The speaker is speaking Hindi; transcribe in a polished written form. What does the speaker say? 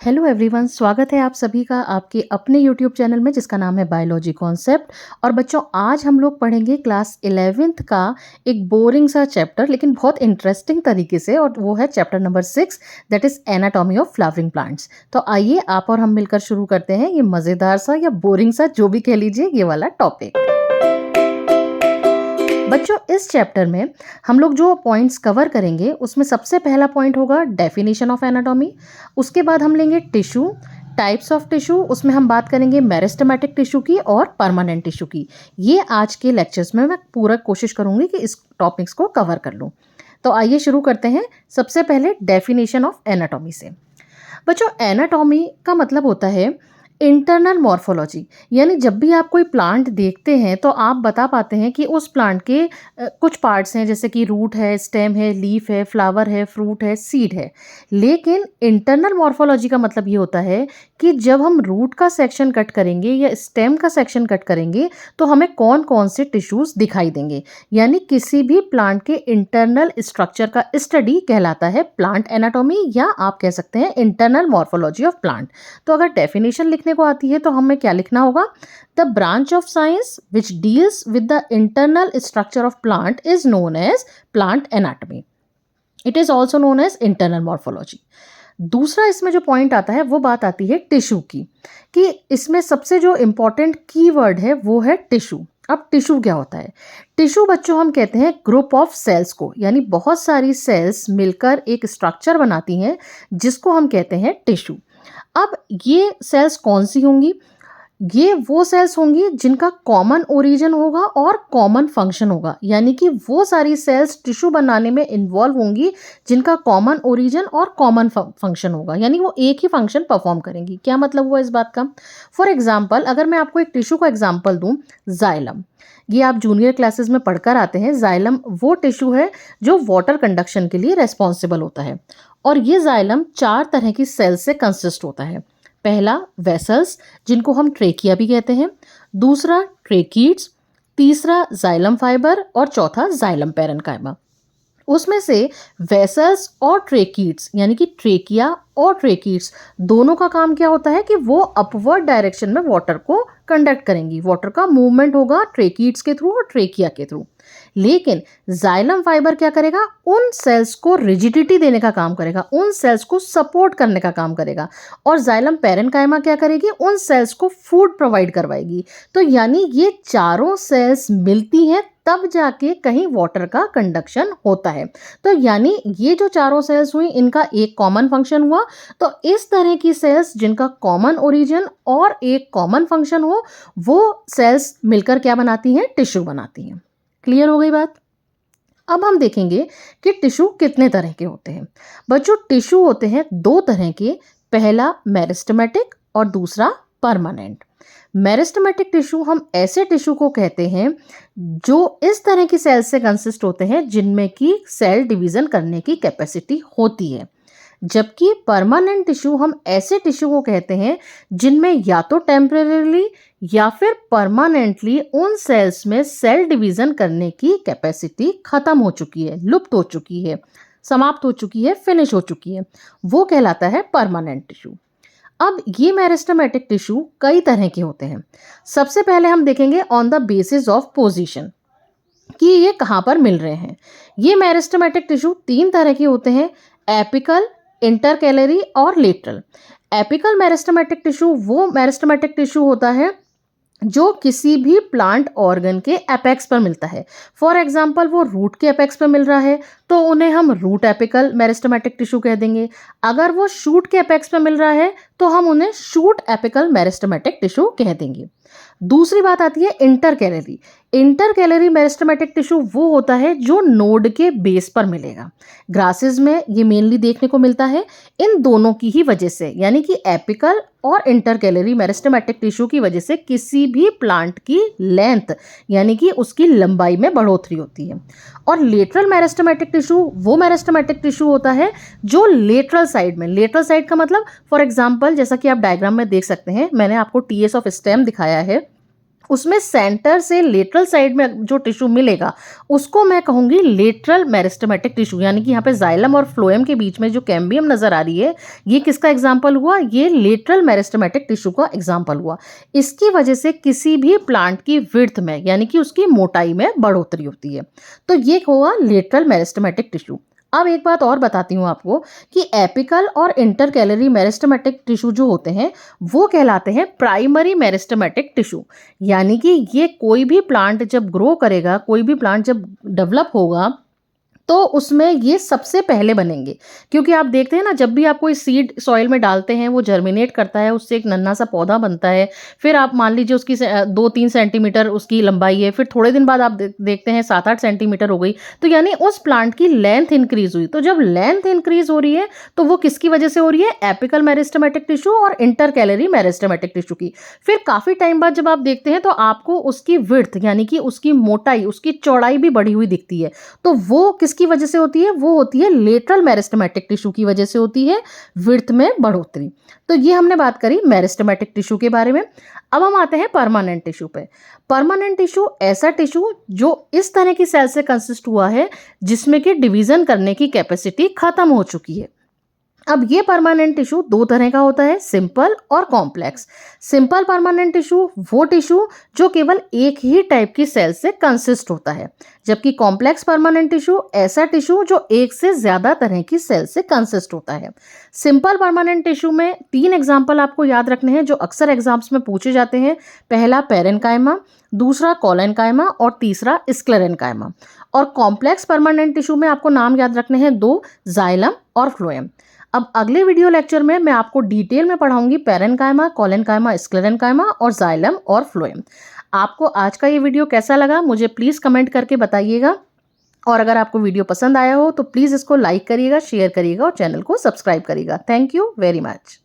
हेलो एवरीवन, स्वागत है आप सभी का आपके अपने यूट्यूब चैनल में जिसका नाम है बायोलॉजी कॉन्सेप्ट। और बच्चों, आज हम लोग पढ़ेंगे क्लास 11th का एक बोरिंग सा चैप्टर लेकिन बहुत इंटरेस्टिंग तरीके से, और वो है chapter number 6, that is anatomy of flowering plants. तो आइए आप और हम मिलकर शुरू करते हैं ये मज़ेदार सा या बोरिंग सा, जो भी कह लीजिए, ये वाला टॉपिक। बच्चों, इस चैप्टर में हम लोग जो पॉइंट्स कवर करेंगे उसमें सबसे पहला पॉइंट होगा डेफिनेशन ऑफ एनाटॉमी। उसके बाद हम लेंगे टिश्यू, टाइप्स ऑफ टिश्यू, उसमें हम बात करेंगे मेरिस्टेमेटिक टिश्यू की और परमानेंट टिश्यू की। ये आज के लेक्चर्स में मैं पूरा कोशिश करूंगी कि इस टॉपिक्स को कवर कर लूँ। तो आइए शुरू करते हैं सबसे पहले डेफिनेशन ऑफ एनाटॉमी से। बच्चों, एनाटॉमी का मतलब होता है इंटरनल मॉर्फोलॉजी, यानी जब भी आप कोई प्लांट देखते हैं तो आप बता पाते हैं कि उस प्लांट के कुछ पार्ट्स हैं, जैसे कि रूट है, स्टेम है, लीफ है, फ्लावर है, फ्रूट है, सीड है। लेकिन इंटरनल मॉर्फोलॉजी का मतलब ये होता है कि जब हम रूट का सेक्शन कट करेंगे या स्टेम का सेक्शन कट करेंगे तो हमें कौन कौन से टिश्यूज दिखाई देंगे। यानी किसी भी प्लांट के इंटरनल स्ट्रक्चर का स्टडी कहलाता है प्लांट एनाटॉमी, या आप कह सकते हैं इंटरनल मॉर्फोलॉजी ऑफ प्लांट। तो अगर डेफिनेशन लिखने को आती है तो हमें क्या लिखना होगा? The branch of science which deals with the internal structure of plant is known as plant anatomy. It is also known as internal morphology. दूसरा इसमें जो पॉइंट आता है वो बात आती है टिश्यू की, कि इसमें सबसे जो इंपॉर्टेंट कीवर्ड है वो है टिश्यू। अब टिश्यू क्या होता है? टिश्यू बच्चों हम कहते हैं ग्रुप ऑफ सेल्स को, यानी बहुत सारी सेल्स मिलकर एक स्ट्रक्चर बनाती हैं जिसको हम कहते हैं टिश्यू। अब ये सेल्स कौन सी होंगी? ये वो सेल्स होंगी जिनका कॉमन ओरिजिन होगा और कॉमन फंक्शन होगा, यानी कि वो सारी सेल्स टिश्यू बनाने में इन्वॉल्व होंगी जिनका कॉमन ओरिजिन और कॉमन फंक्शन होगा, यानी वो एक ही फंक्शन परफॉर्म करेंगी। क्या मतलब हुआ इस बात का? फॉर एग्जाम्पल, अगर मैं आपको एक टिश्यू का एग्जाम्पल दूं, जाइलम। ये आप जूनियर क्लासेस में पढ़कर आते हैं। जाइलम वो टिश्यू है जो वाटर कंडक्शन के लिए रेस्पॉन्सिबल होता है, और ये जाइलम 4 तरह की सेल्स से कंसिस्ट होता है। पहला वेसल्स, जिनको हम ट्रेकिया भी कहते हैं। दूसरा ट्रेकीड्स, तीसरा जाइलम फाइबर, और चौथा जाइलम पैरेन्काइमा। उसमें से वेसल्स और ट्रेकीड्स, यानी कि ट्रेकिया और ट्रेकीड्स, दोनों का काम क्या होता है कि वो अपवर्ड डायरेक्शन में वाटर को कंडक्ट करेंगी। वाटर का मूवमेंट होगा ट्रेकीड्स के थ्रू और ट्रेकिया के थ्रू। लेकिन जाइलम फाइबर क्या करेगा? उन सेल्स को रिजिडिटी देने का काम करेगा, उन सेल्स को सपोर्ट करने का काम करेगा। और जाइलम पैरेन्काइमा क्या करेगी? उन सेल्स को फूड प्रोवाइड करवाएगी। तो यानी ये चारों सेल्स मिलती हैं तब जाके कहीं वाटर का कंडक्शन होता है। तो यानी ये जो चारों सेल्स हुई, इनका एक कॉमन फंक्शन हुआ। तो इस तरह की सेल्स जिनका कॉमन ओरिजिन और एक कॉमन फंक्शन हो, वो सेल्स मिलकर क्या बनाती हैं? टिश्यू बनाती हैं। क्लियर हो गई बात? अब हम देखेंगे कि टिश्यू कितने तरह के होते हैं। बच्चों, टिश्यू होते हैं 2 तरह के। पहला मेरिस्टेमेटिक और दूसरा परमानेंट। मेरिस्टेमेटिक टिश्यू हम ऐसे टिश्यू को कहते हैं जो इस तरह की सेल से कंसिस्ट होते हैं जिनमें की सेल डिवीजन करने की कैपेसिटी होती है। जबकि परमानेंट टिश्यू हम ऐसे टिश्यू को कहते हैं जिनमें या तो टेम्परेरीली या फिर परमानेंटली उन सेल्स में सेल डिवीजन करने की कैपेसिटी खत्म हो चुकी है, लुप्त हो चुकी है, समाप्त हो चुकी है, फिनिश हो चुकी है। वो कहलाता है परमानेंट टिश्यू। अब ये मेरिस्टेमेटिक टिश्यू कई तरह के होते हैं। सबसे पहले हम देखेंगे on the basis of position, कि ये कहाँ पर मिल रहे हैं। ये मेरिस्टेमेटिक टिश्यू 3 तरह के होते हैं: एपिकल, इंटरकैलरी और लेटरल। एपिकल मेरिस्टेमेटिक टिश्यू वो मेरिस्टेमेटिक टिश्यू होता है जो किसी भी प्लांट ऑर्गन के एपेक्स पर मिलता है। फॉर एग्जाम्पल, वो रूट के एपेक्स पर मिल रहा है तो उन्हें हम रूट एपिकल मेरिस्टेमेटिक टिश्यू कह देंगे। अगर वो शूट के एपेक्स पर मिल रहा है तो हम उन्हें शूट एपिकल मेरिस्टेमेटिक टिश्यू कह देंगे। दूसरी बात आती है इंटरकैलरी। इंटरकैलरी मेरिस्टेमेटिक टिश्यू वो होता है जो नोड के बेस पर मिलेगा। ग्रासेस में ये मेनली देखने को मिलता है। इन दोनों की ही वजह से, यानी कि एपिकल और इंटरकैलरी मेरिस्टेमेटिक टिश्यू की वजह से किसी भी प्लांट की लेंथ, यानी कि उसकी लंबाई में बढ़ोतरी होती है। और लेटरल मेरिस्टेमेटिक टिश्यू वो मेरिस्टेमेटिक टिश्यू होता है जो लेटरल साइड में, लेटरल साइड का मतलब फॉर एग्जाम्पल, जैसा कि आप डायग्राम में देख सकते हैं, मैंने आपको टीएस ऑफ स्टेम दिखाया है, उसमें सेंटर से लेटरल साइड में जो टिश्यू मिलेगा उसको मैं कहूँगी लेटरल मेरिस्टेमेटिक टिश्यू, यानी कि यहाँ पे जाइलम और फ्लोएम के बीच में जो कैम्बियम नजर आ रही है ये किसका एग्जाम्पल हुआ, ये लेटरल मेरिस्टेमेटिक टिश्यू का एग्जाम्पल हुआ। इसकी वजह से किसी भी प्लांट की विड्थ में यानी कि उसकी मोटाई में बढ़ोतरी होती है, तो ये हुआ लेटरल मेरिस्टेमेटिक टिश्यू। अब एक बात और बताती हूँ आपको कि एपिकल और इंटरकैलरी मेरिस्टेमेटिक टिश्यू जो होते हैं वो कहलाते हैं प्राइमरी मेरिस्टेमेटिक टिश्यू। यानी कि ये कोई भी प्लांट जब ग्रो करेगा, कोई भी प्लांट जब डेवलप होगा तो उसमें ये सबसे पहले बनेंगे, क्योंकि आप देखते हैं ना जब भी आप कोई सीड सॉइल में डालते हैं वो जर्मिनेट करता है, उससे एक नन्हा सा पौधा बनता है, फिर आप मान लीजिए उसकी 2-3 सेंटीमीटर उसकी लंबाई है, फिर थोड़े दिन बाद आप देखते हैं 7-8 सेंटीमीटर हो गई, तो यानी उस प्लांट की लेंथ इंक्रीज हुई। तो जब लेंथ इंक्रीज हो रही है तो वो किसकी वजह से हो रही है, एपिकल मेरिस्टेमेटिक टिश्यू और इंटरकैलरी मेरिस्टेमेटिक टिश्यू की। फिर काफी टाइम बाद जब आप देखते हैं तो आपको उसकी विड्थ यानी कि उसकी मोटाई, उसकी चौड़ाई भी बढ़ी हुई दिखती है, तो वो किसकी वजह से होती है, वो होती है लेटरल मेरिस्टेमेटिक टिश्यू की वजह से होती है विड्थ में बढ़ोतरी। तो ये हमने बात करी मेरिस्टेमेटिक टिश्यू के बारे में। अब हम आते हैं परमानेंट टिश्यू पे। परमानेंट टिश्यू ऐसा टिश्यू जो इस तरह की सेल से कंसिस्ट हुआ है जिसमें कि डिवीजन करने की कैपेसिटी खत्म हो चुकी है। अब ये परमानेंट टिश्यू दो तरह का होता है, सिंपल और कॉम्प्लेक्स। सिंपल परमानेंट टिश्यू वो टिश्यू जो केवल एक ही टाइप की सेल से कंसिस्ट होता है, जबकि कॉम्प्लेक्स परमानेंट टिश्यू ऐसा टिश्यू जो एक से ज्यादा तरह की सेल से कंसिस्ट होता है। सिंपल परमानेंट टिश्यू में 3 एग्जाम्पल आपको याद रखने हैं जो अक्सर एग्जाम्स में पूछे जाते हैं। पहला पेरेन्काइमा, दूसरा कोलेनकाइमा और तीसरा स्क्लेरेन्काइमा। और कॉम्प्लेक्स परमानेंट टिश्यू में आपको नाम याद रखने हैं 2, जाइलम और फ्लोएम। अब अगले वीडियो लेक्चर में मैं आपको डिटेल में पढ़ाऊंगी पेरेन्काइमा, कोलेनकाइमा, स्क्लेरेन्काइमा और जाइलम और फ्लोएम। आपको आज का ये वीडियो कैसा लगा मुझे प्लीज़ कमेंट करके बताइएगा, और अगर आपको वीडियो पसंद आया हो तो प्लीज़ इसको लाइक करिएगा, शेयर करिएगा और चैनल को सब्सक्राइब करिएगा। Thank you very much.